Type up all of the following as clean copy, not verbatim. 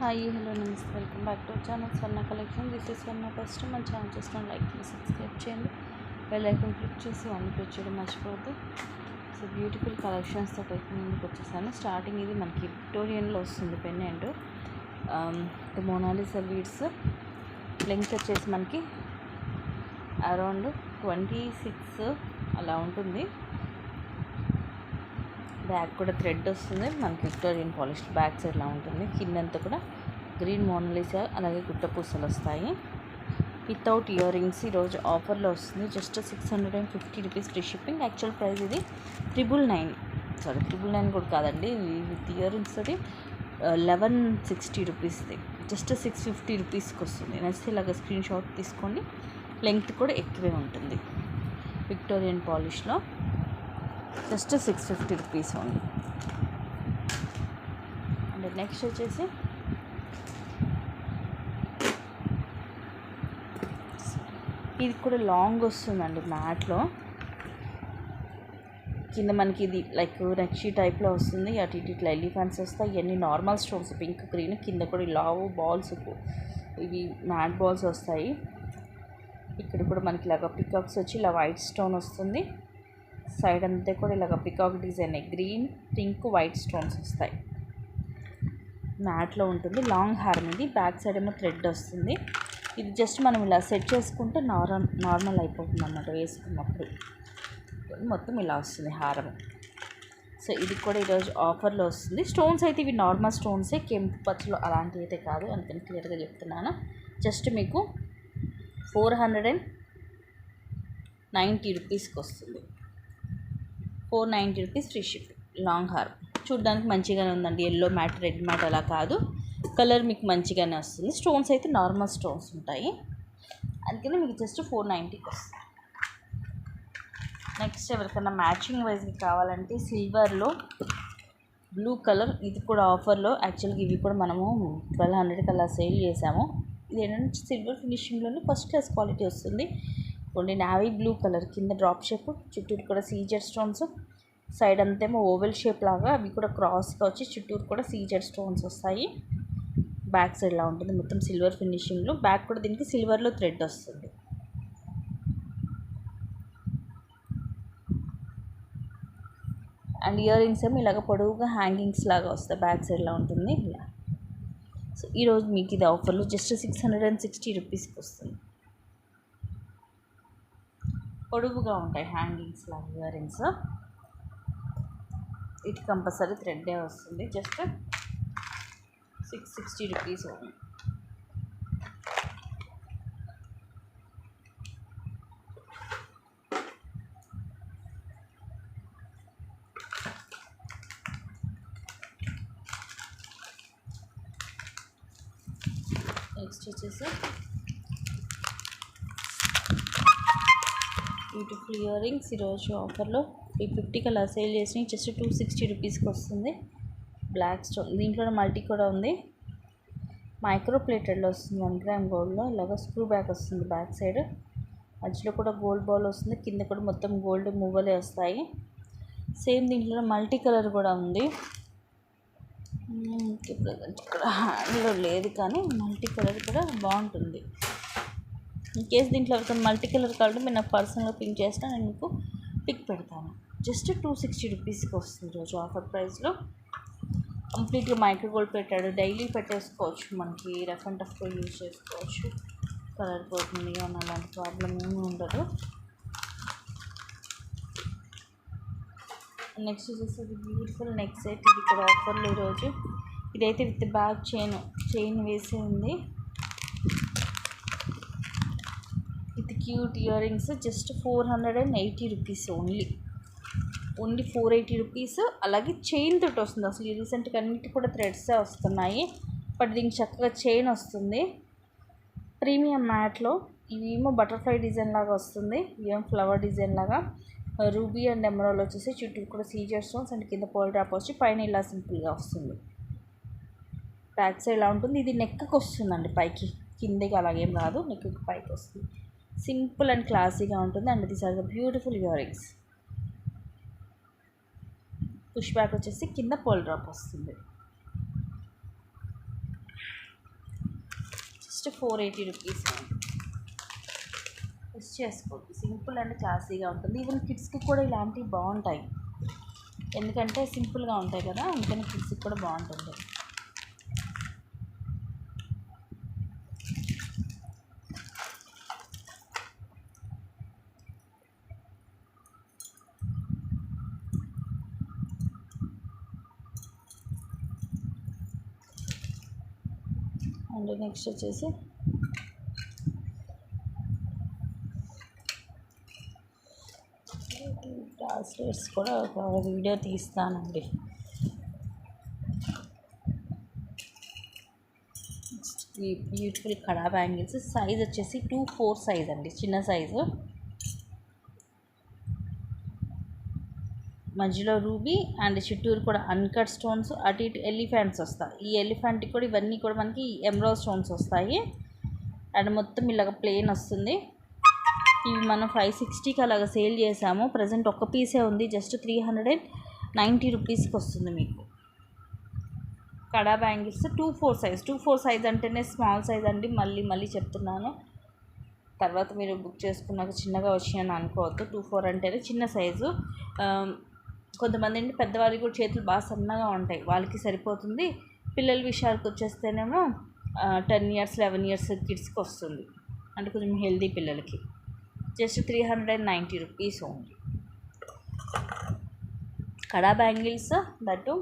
Hi hello నమస్తే welcome back to channel Swarna collection. This is Swarna. First మన channel చూసిన like చేసి subscribe చేయండి, బెల్ ఐకాన్ క్లిక్ చేసి అన్ని క్లిక్ చేయడం మర్చిపోవద్దు. సో బ్యూటిఫుల్ కలెక్షన్స్తో అయితే ముందుకు వచ్చేసాను. స్టార్టింగ్ ఇది మనకి విక్టోరియన్లో వస్తుంది పెండెంట్. మోనాలిసా బీడ్స్ లెంగ్త్ వచ్చేసి మనకి అరౌండ్ 26 అలా ఉంటుంది. బ్యాక్ కూడా థ్రెడ్ వస్తుంది మనకి, విక్టోరియన్ పాలిష్ బ్యాక్ సైడ్లా ఉంటుంది. కిందంతా కూడా గ్రీన్ మోనాలిసా అలాగే గుట్ట పూసలు వస్తాయి వితౌట్ ఇయర్ రింగ్స్. ఈరోజు ఆఫర్లో వస్తుంది just 650 rupees free shipping. Actual price ఇది 999 కూడా కాదండి, విత్ ఇయర్ రింగ్స్ తోటి 1160 రూపీస్ది. జస్ట్ 650 రూపీస్కి వస్తుంది. నచ్చితే ఇలాగ స్క్రీన్ షాట్ తీసుకోండి. లెంగ్త్ కూడా ఎక్కువే ఉంటుంది. విక్టోరియన్ పాలిష్లో just 650 rupees only. And next వచ్చేసి ఇది కూడా లాంగ్ వస్తుందండి మ్యాట్లో. కింద మనకి ఇది లైక్ నక్షి టైప్లో వస్తుంది. అటు ఇటు ఇట్లా ఎలిఫెంట్స్ వస్తాయి. ఇవన్నీ నార్మల్ స్టోన్స్ పింక్ గ్రీన్. కింద కూడా లావు బాల్స్, ఇవి మ్యాట్ బాల్స్ వస్తాయి. ఇక్కడ కూడా మనకి ఇలాగ పికాక్స్ వచ్చి ఇలా వైట్ స్టోన్ వస్తుంది. సైడ్ అంతా కూడా ఇలాగ peacock design green pink white stones వస్తాయి. మ్యాట్లో ఉంటుంది. లాంగ్ హారం ఇది. బ్యాక్ సైడ్ ఏమో థ్రెడ్ వస్తుంది. ఇది జస్ట్ మనం ఇలా సెట్ చేసుకుంటే నార్మల్ అయిపోతుంది అన్నమాట వేసుకున్నప్పుడు. మొత్తం ఇలా వస్తుంది హారం. సో ఇది కూడా ఈరోజు ఆఫర్లో వస్తుంది. స్టోన్స్ అయితే ఇవి నార్మల్ స్టోన్సే, కెంపు పచ్చలు అలాంటివి అయితే కాదు, అందుకని క్లియర్గా చెప్తున్నాను. జస్ట్ మీకు 490 రూపీస్కి వస్తుంది. 490 రూపీస్ ఫ్రీ షిప్పింగ్. లాంగ్ హార్ చూడడానికి మంచిగానే ఉందండి. ఎల్లో మ్యాట్ రెడ్ మ్యాట్ అలా కాదు, కలర్ మీకు మంచిగానే వస్తుంది. స్టోన్స్ అయితే నార్మల్ స్టోన్స్ ఉంటాయి, అందుకని మీకు జస్ట్ 490కి వస్తుంది. నెక్స్ట్ ఎవరికైనా మ్యాచింగ్ వైజ్కి కావాలంటే సిల్వర్లో బ్లూ కలర్, ఇది కూడా ఆఫర్లో. యాక్చువల్గా ఇవి కూడా మనము 1200కి అలా సేల్ చేసాము. ఇది ఏంటంటే సిల్వర్ ఫినిషింగ్లోనే ఫస్ట్ క్లాస్ క్వాలిటీ వస్తుంది. కొన్ని నావీ బ్లూ కలర్, కింద డ్రాప్ షేప్, చుట్టూరు కూడా సీజెడ్ స్టోన్స్, సైడ్ అంతేమో ఓవెల్ షేప్ లాగా అవి కూడా క్రాస్గా వచ్చి చుట్టూరు కూడా సీజెడ్ స్టోన్స్ వస్తాయి. బ్యాక్ సైడ్లా ఉంటుంది మొత్తం సిల్వర్ ఫినిషింగ్లో. బ్యాక్ కూడా దీనికి సిల్వర్లో థ్రెడ్ వస్తుంది. అండ్ ఇయర్ రింగ్స్ ఏమో ఇలాగ పొడవుగా హ్యాంగింగ్స్ లాగా వస్తాయి, బ్యాక్ సైడ్లా ఉంటుంది ఇలా. సో ఈరోజు మీకు ఇది ఆఫర్లో జస్ట్ 660 రూపీస్కి వస్తుంది. పొడుగుగా ఉంటాయి హ్యాంగింగ్స్ లాగా ఇయర్ రింగ్స్. ఇది కంపల్సరీ థ్రెడ్డే వస్తుంది. Just 660 rupees only. నెక్స్ట్ వచ్చేసి బ్యూటిఫుల్ ఇయర్ రింగ్స్. ఈరోజు ఆఫర్లో 350కి అలా సేల్ చేసి జస్ట్ 260 రూపీస్కి వస్తుంది. బ్లాక్ స్టోన్, దీంట్లో మల్టీ కూడా ఉంది. మైక్రో ప్లేటెడ్లో వస్తుంది. 1 గ్రామ్ గోల్డ్లో ఇలాగ స్క్రూ బ్యాక్ వస్తుంది బ్యాక్ సైడ్. మధ్యలో కూడా గోల్డ్ బాల్ వస్తుంది. కింద కూడా మొత్తం గోల్డ్ మువ్వలే వస్తాయి. సేమ్ దీంట్లో మల్టీ కలర్ కూడా ఉంది. ఇక్కడ హ్యాండ్లో లేదు కానీ మల్టీ కలర్ కూడా బాగుంటుంది. ఇన్ కేస్ దీంట్లో మల్టీ కలర్ కావాలంటే మీరు నాకు పర్సనల్గా పింక్ చేసినా నేను మీకు పిక్ పెడతాను. జస్ట్ 260 రూపీస్కి వస్తుంది ఈరోజు ఆఫర్ ప్రైస్లో. కంప్లీట్గా మైక్రో గోల్డ్ పెట్టాడు. డైలీ పెట్టేసుకోవచ్చు, మనకి రఫ్ అండ్ టఫ్గా యూజ్ చేసుకోవచ్చు. కలర్ పోతుంది అని అలాంటి ప్రాబ్లం ఏమీ ఉండదు. నెక్స్ట్ వచ్చేసి బ్యూటిఫుల్ నెక్ సెట్. ఇది కూడా ఆఫర్లో ఈరోజు. ఇదైతే విత్ బ్యాక్ చైన్ వేసి ఉంది. With cute ear rings. Just 480 rupees only 480 rupees. అలాగే చైన్ తోటి వస్తుంది. అసలు ఈ రీసెంట్గా అన్నిటి కూడా థ్రెడ్సే వస్తున్నాయి, బట్ దీనికి చక్కగా చైన్ వస్తుంది. ప్రీమియం మ్యాట్లో ఇవేమో బటర్ఫ్లై డిజైన్ లాగా వస్తుంది, ఇవేమో ఫ్లవర్ డిజైన్ లాగా. రూబీ అండ్ ఎమరాల్డ్ వచ్చేసి చుట్టూ కూడా సీజర్ స్టోన్స్ అండ్ కింద పోల్ డ్రాప్ వచ్చి పైన ఇలా సింపుల్గా వస్తుంది. బ్యాక్ సైడ్ ఇలా ఉంటుంది. ఇది నెక్కి వస్తుందండి పైకి, కిందకి అలాగేం రాదు, నెక్కి పైకి వస్తుంది. సింపుల్ అండ్ క్లాసీగా ఉంటుంది. And these are the beautiful earrings. Push back వచ్చేసి కింద పోల్ డ్రాప్ వస్తుంది. Just 480 rupees. మిస్ చేసుకోవద్దు, సింపుల్ అండ్ క్లాసీగా ఉంటుంది. ఈవెన్ కిడ్స్కి కూడా ఇలాంటివి బాగుంటాయి, ఎందుకంటే సింపుల్గా ఉంటాయి కదా, అందుకని కిడ్స్కి కూడా బాగుంటుంది. అండ్ నెక్స్ట్ వచ్చేసి బ్రాస్లెట్స్ కూడా ఒక వీడియో తీస్తానండి. ఈ బ్యూటిఫుల్ కడా బ్యాంగిల్స్ సైజ్ వచ్చేసి 2/4 సైజ్ అండి, చిన్న సైజు. మధ్యలో రూబీ అండ్ చుట్టూరు కూడా అన్కట్ స్టోన్స్, అటు ఇటు ఎలిఫెంట్స్ వస్తాయి. ఈ ఎలిఫెంట్కి కూడా ఇవన్నీ కూడా మనకి ఎమరాల్డ్ స్టోన్స్ వస్తాయి. అండ్ మొత్తం ఇలాగ ప్లెయిన్ వస్తుంది. ఇవి మనం 560కి అలాగ సేల్ చేసాము. ప్రజెంట్ ఒక్క పీసే ఉంది, జస్ట్ 390 రూపీస్కి వస్తుంది మీకు. కడా బ్యాంగిల్స్ 2/4 సైజ్. 2/4 సైజ్ అంటేనే స్మాల్ సైజ్ అండి, మళ్ళీ చెప్తున్నాను. తర్వాత మీరు బుక్ చేసుకున్నాక చిన్నగా వచ్చినాయని అనుకోవద్దు. 2/4 అంటేనే చిన్న సైజు. కొంతమంది ఏంటి పెద్దవారికి కూడా చేతులు బాగా సన్నగా ఉంటాయి, వాళ్ళకి సరిపోతుంది. పిల్లల విషయానికి వచ్చేస్తేనేమో 10 ఇయర్స్ 11 ఇయర్స్ కిడ్స్కి వస్తుంది, అంటే కొంచెం హెల్దీ పిల్లలకి. Just 390 rupees only. Kada bangles that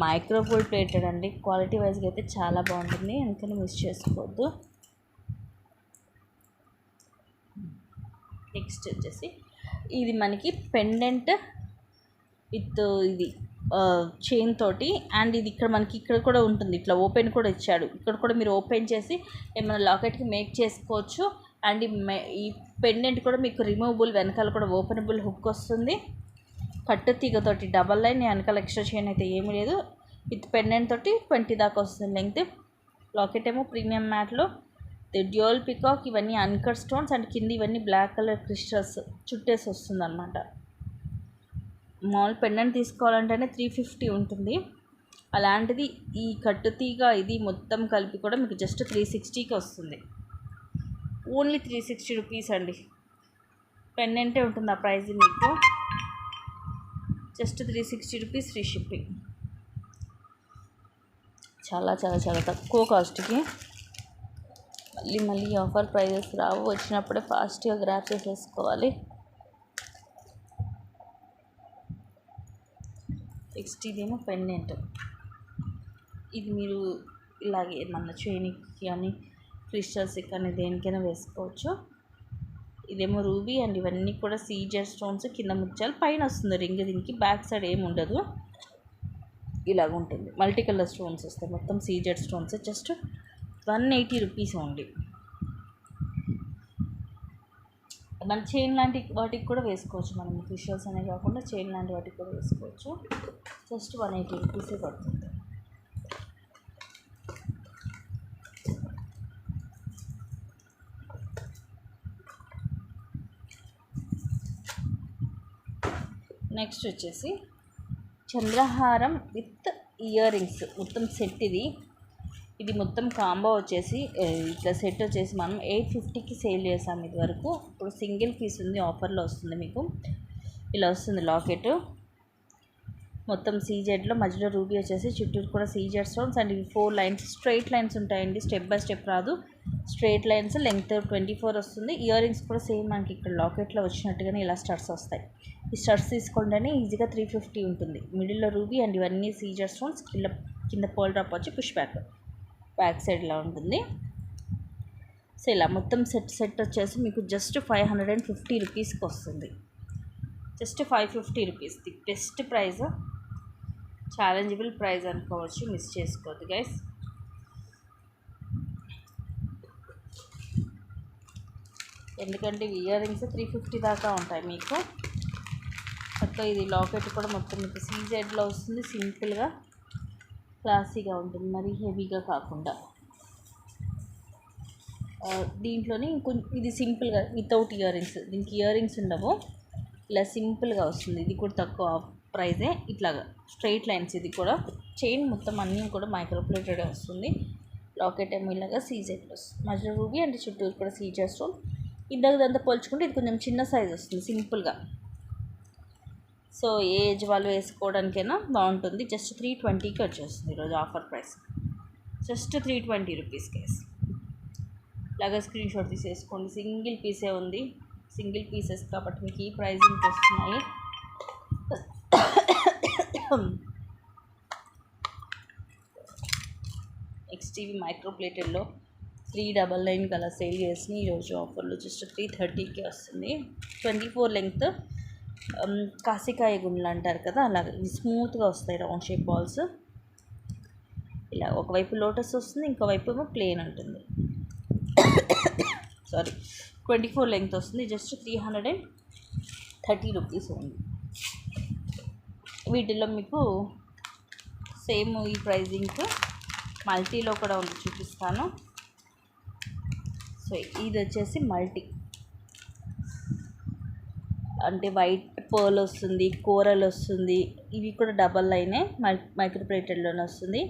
micro gold plated అండి, క్వాలిటీ వైజ్గా అయితే చాలా బాగుంటుంది, అందుకని మిస్ చేసుకోవద్దు. నెక్స్ట్ వచ్చేసి ఇది మనకి పెండెంట్ విత్ ఇది చైన్ తోటి, అండ్ ఇది ఇక్కడ మనకి ఇక్కడ కూడా ఉంటుంది, ఇట్లా ఓపెన్ కూడా ఇచ్చాడు. ఇక్కడ కూడా మీరు ఓపెన్ చేసి ఏమైనా లాకెట్కి మేక్ చేసుకోవచ్చు. అండ్ ఈ పెండెంట్ కూడా మీకు రిమూవబుల్, వెనకాల కూడా ఓపెనబుల్ హుక్ వస్తుంది. కట్టు తీగతోటి డబల్ లైన్, వెనకాల ఎక్స్ట్రా చైన్ అయితే ఏమీ లేదు. విత్ పెండెంట్ తోటి 20 దాకా వస్తుంది లెంగ్త్. లాకెట్ ఏమో ప్రీమియం మ్యాట్లో డ్యూయల్ పికాక్, ఇవన్నీ అన్కట్ స్టోన్స్, అండ్ కింద ఇవన్నీ బ్లాక్ కలర్ క్రిస్టల్స్ చుట్టేసి వస్తుంది అనమాట. మామూలు పెండెంట్ తీసుకోవాలంటేనే 350 ఉంటుంది, అలాంటిది ఈ కట్టుతీగ ఇది మొత్తం కలిపి కూడా మీకు జస్ట్ 360కి వస్తుంది. ఓన్లీ 360 రూపీస్ అండి. పెండెంటే ఉంటుంది ఆ ప్రైస్ మీకు, జస్ట్ 360 రూపీస్ ఫ్రీ షిప్పింగ్. చాలా తక్కువ కాస్ట్కి. మళ్ళీ ఆఫర్ ప్రైజెస్ రావు, వచ్చినప్పుడే ఫాస్ట్గా గ్రాప్ చేసేసుకోవాలి. నెక్స్ట్ ఇదేమో పెండెంట్. ఇది మీరు ఇలాగే మన చైన్కి కానీ క్రిస్టల్స్కి కానీ దేనికైనా వేసుకోవచ్చు. ఇదేమో రూబీ, అండ్ ఇవన్నీ కూడా సీజర్ స్టోన్స్, కింద ముత్యాలు, పైన వస్తుంది రింగ్. దీనికి బ్యాక్ సైడ్ ఏమి ఉండదు, ఇలాగ ఉంటుంది. మల్టీ కలర్ స్టోన్స్ వస్తాయి, మొత్తం CZ stones. Just 180 rupees only. మన చైన్ లాంటి వాటికి కూడా వేసుకోవచ్చు, మనం క్రిస్టల్స్ అనే కాకుండా చైన్ లాంటి వాటికి కూడా వేసుకోవచ్చు. జస్ట్ 180 రూపీసే పడుతుంది. నెక్స్ట్ వచ్చేసి చంద్రహారం విత్ ఇయర్ రింగ్స్ మొత్తం సెట్. ఇది మొత్తం కాంబో వచ్చేసి ఇట్లా సెట్ వచ్చేసి మనం 850కి సేల్ చేసాం ఇది వరకు. ఇప్పుడు సింగిల్ పీస్ ఉంది, ఆఫర్లో వస్తుంది మీకు. ఇలా వస్తుంది లాకెట్, మొత్తం సీజెడ్లో, మధ్యలో రూబీ వచ్చేసి, చుట్టూరు కూడా సీజెడ్ స్టోన్స్. అండ్ ఇవి 4 లైన్స్ స్ట్రైట్ లైన్స్ ఉంటాయండి, స్టెప్ బై స్టెప్ రాదు, స్ట్రైట్ లైన్స్. లెంగ్త్ 24 వస్తుంది. ఇయర్ రింగ్స్ కూడా సేమ్ మనకి ఇక్కడ లాకెట్లో వచ్చినట్టుగానే ఇలా స్టడ్స్ వస్తాయి. ఈ స్టడ్స్ తీసుకుంటేనే ఈజీగా 350 ఉంటుంది. మిడిల్లో రూబీ, అండ్ ఇవన్నీ సీజర్ స్టోన్స్. కింద పోల్ డ్రాప్ వచ్చి పుష్ బ్యాక్ సైడ్ ఇలా ఉంటుంది. సో ఇలా మొత్తం సెట్ వచ్చేసి మీకు జస్ట్ 550 రూపీస్కి వస్తుంది. Just 550 rupees, the best price, challengeable price అనుకోవచ్చు, మిస్ చేసుకోవద్దు గైస్. ఎందుకంటే ఇయర్ రింగ్స్ 350 దాకా ఉంటాయి మీకు. అట్లా ఇది లాకెట్ కూడా మొత్తం మీకు సీజెడ్లో వస్తుంది, సింపుల్గా క్లాసీగా ఉంటుంది, మరీ హెవీగా కాకుండా. దీంట్లోనే ఇది సింపుల్గా వితౌట్ ఇయర్ రింగ్స్, దీనికి ఇయర్ రింగ్స్ ఉండవు, ఇలా సింపుల్గా వస్తుంది. ఇది కూడా తక్కువ ప్రైజే, ఇట్లాగా స్ట్రైట్ లైన్స్. ఇది కూడా చైన్ మొత్తం అన్నీ కూడా మైక్రోప్లేటెడ్ వస్తుంది. లాకెట్ ఏమో ఇలాగా సీజెడ్లో మధ్యలో రూబీ అండ్ చుట్టూరు కూడా సీజర్ స్టోన్. ఇందాక దాంతో పోల్చుకుంటే ఇది కొంచెం చిన్న సైజ్ వస్తుంది సింపుల్గా. సో ఏ ఏజ్ వాళ్ళు వేసుకోవడానికైనా బాగుంటుంది. జస్ట్ 320కి వచ్చేస్తుంది ఈరోజు offer price. Just 320 rupees case. ఇలాగా స్క్రీన్ షాట్ తీసేసుకోండి. సింగిల్ పీసే ఉంది, సింగిల్ పీసెస్ కాబట్టి మీకు ఈ ప్రైజింగ్కి వస్తున్నాయి. XTV మైక్రో ప్లేటెడ్లో 399 కలా సేల్ చేసి ఈరోజు ఆఫర్లో జస్ట్ 330కి వస్తుంది. 24 లెంగ్త్ కాసికాయ గుండ్లు అంటారు కదా, అలాగే స్మూత్గా వస్తాయి రౌండ్ షేప్ బాల్స్. ఇలా ఒకవైపు లోటస్ వస్తుంది, ఇంకోవైపు ఏమో ప్లేన్ ఉంటుంది. సారీ 24 లెంగ్త్ వస్తుంది. జస్ట్ 330 రూపీస్ ఉంది. వీటిలో మీకు సేమ్ ఈ ప్రైజింగ్ మల్టీలో కూడా ఉంది, చూపిస్తాను. సో ఇది వచ్చేసి మల్టీ అంటే వైట్ పర్ల్ వస్తుంది, కోరల్ వస్తుంది. ఇవి కూడా డబల్ లైనే మైక్రో ప్లేటెడ్లోనే వస్తుంది.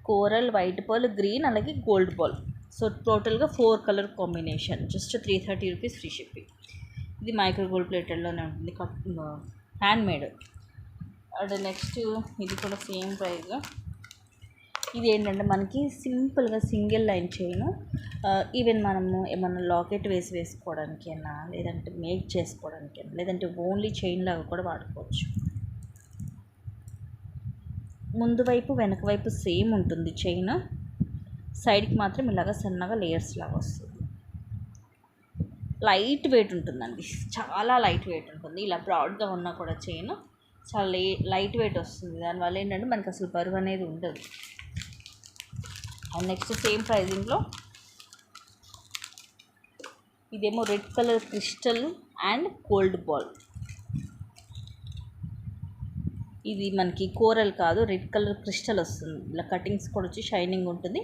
కోరల్, వైట్ పర్ల్, గ్రీన్, అలాగే గోల్డ్ బాల్. సో టోటల్గా 4 colour combination. Just 330 rupees free shipping. ఇది మైక్రో గోల్డ్ ప్లేటెడ్లోనే ఉంటుంది, హ్యాండ్ మేడ్. అండ్ నెక్స్ట్ ఇది కూడా సేమ్ ప్రైస్. ఇది ఏంటంటే మనకి సింపుల్గా సింగిల్ లైన్ చైన్. ఈవెన్ మనము ఏమన్నా లాకెట్ వేసుకోవడానికైనా, లేదంటే మేక్ చేసుకోవడానికైనా, లేదంటే ఓన్లీ చైన్ లాగా కూడా వాడుకోవచ్చు. ముందు వైపు వెనక వైపు సేమ్ ఉంటుంది చైన్, సైడ్కి మాత్రం ఇలాగ సన్నగా లేయర్స్ లాగా వస్తుంది. లైట్ వెయిట్ ఉంటుందండి, చాలా లైట్ వెయిట్ ఉంటుంది. ఇలా బ్రాడ్గా ఉన్నా కూడా చైన్ చాలా లైట్ వెయిట్ వస్తుంది. దానివల్ల ఏంటంటే మనకి అసలు బరువు అనేది ఉండదు. అండ్ నెక్స్ట్ సేమ్ ప్రైజింగ్లో ఇదేమో red colour crystal and gold ball. ఇది మనకి కోరల్ కాదు, రెడ్ కలర్ క్రిస్టల్ వస్తుంది. ఇలా కటింగ్స్ కూడా వచ్చి షైనింగ్ ఉంటుంది.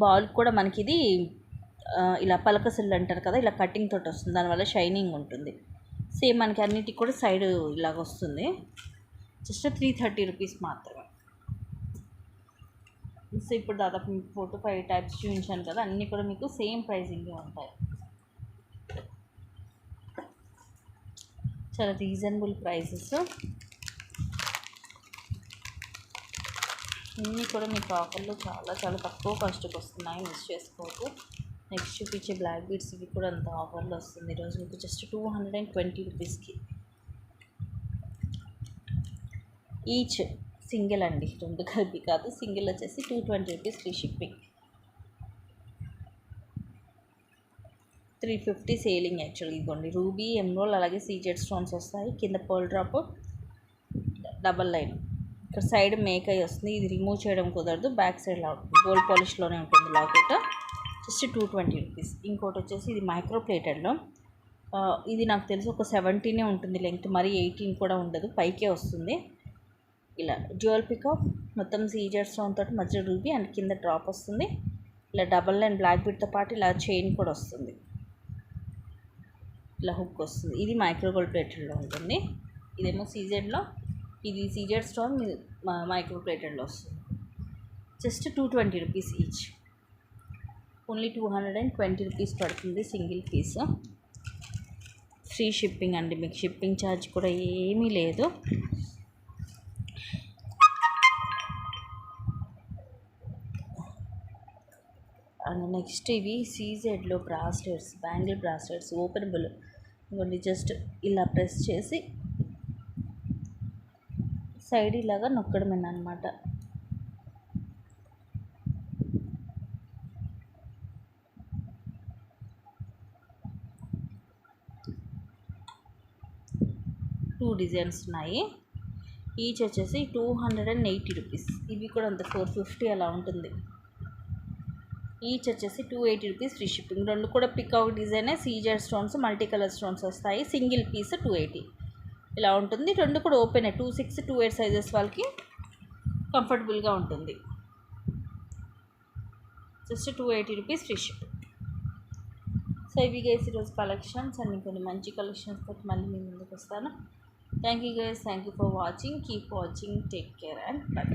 బాల్ కూడా మనకి ఇది ఇలా పలకసిల్లు అంటారు కదా, ఇలా కటింగ్ తోటి వస్తుంది, దానివల్ల షైనింగ్ ఉంటుంది. సేమ్ మనకి అన్నిటికి కూడా సైడ్ ఇలాగ వస్తుంది. జస్ట్ 330 రూపీస్ మాత్రమే. సో ఇప్పుడు దాదాపు మీకు 4 to 5 టైప్స్ చూపించాను కదా, అన్నీ కూడా మీకు సేమ్ ప్రైజింగే ఉంటాయి. చాలా రీజనబుల్ ప్రైసెస్. అన్నీ కూడా మీకు ఆఫర్లో చాలా చాలా తక్కువ కాస్ట్కి వస్తున్నాయి, మిస్ చేసుకోవద్దు. నెక్స్ట్ చూపించే బ్లాక్ బీడ్స్ ఇవి కూడా అంత ఆఫర్లో వస్తుంది ఈరోజు మీకు జస్ట్ 220 రూపీస్కి ఈచ్. సింగిల్ అండి, రెండు కలిపి కాదు, సింగిల్ వచ్చేసి 220 rupees free shipping. 350 selling actually. ఇదిగోండి రూబీ, ఎమ్రోల్, అలాగే సీజెడ్ స్టోన్స్ వస్తాయి. కింద పర్ల్ డ్రాప్, డబల్ లైన్. ఇక్కడ సైడ్ మేక్ అయ్యి వస్తుంది. ఇది రిమూవ్ చేయడం కుదరదు, బ్యాక్ సైడ్ గోల్డ్ పాలిష్లోనే ఉంటుంది లాకెట్. Just 220 rupees. ఇంకోటి వచ్చేసి ఇది మైక్రో ప్లేటెడ్లో. ఇది నాకు తెలిసి ఒక 17 ఉంటుంది లెంగ్త్, మరి 18 కూడా ఉండదు, పైకే వస్తుంది. ఇలా డ్యూయల్ పికాక్, మొత్తం సీజర్ స్టోన్ తోటి మధ్య రూబీ అండ్ కింద డ్రాప్ వస్తుంది. ఇలా డబల్ లైన్ బ్లాక్ బీడ్తో పాటు ఇలా చైన్ కూడా వస్తుంది, ఇలా హుక్ వస్తుంది. ఇది మైక్రో గోల్డ్ ప్లేటెడ్లో ఉంటుంది. ఇదేమో సీజెడ్లో, ఇది సీజెడ్ స్టోన్ మైక్రో ప్లేటెడ్లో వస్తుంది. Just 220 rupees each. Only 220 rupees పడుతుంది సింగిల్ పీస్. ఫ్రీ షిప్పింగ్ అండి, మీకు షిప్పింగ్ ఛార్జ్ కూడా ఏమీ లేదు. అండ్ నెక్స్ట్ ఇవి సీజెడ్లో బ్రాస్లెట్స్, బ్యాంగిల్ బ్రాస్లెట్స్ ఓపెనబుల్. ఇవ్వండి, జస్ట్ ఇలా ప్రెస్ చేసి సైడ్ ఇలాగా నొక్కడమేనా అనమాట. టూ డిజైన్స్ ఉన్నాయి. ఈచ్ వచ్చేసి 280 రూపీస్. ఇవి కూడా అంత 450 అలా ఉంటుంది. ఈచ్ వచ్చేసి 280 రూపీస్ ఫ్రీ షిప్పింగ్. రెండు కూడా పికాక్ డిజైనే, Caesar stones, multi colour stones వస్తాయి. సింగిల్ పీస్ 280 ఇలా ఉంటుంది. రెండు కూడా ఓపెన్ 26, 28 సైజెస్ వాళ్ళకి కంఫర్టబుల్గా ఉంటుంది. Just 280 rupees free shipping. So ఇవి గైస్ ఈరోజు కలెక్షన్స్, అన్ని కొన్ని మంచి కలెక్షన్స్ తోటి మళ్ళీ మీ ముందుకు వస్తాను. Thank you guys, thank you for watching. Keep watching, take care and by.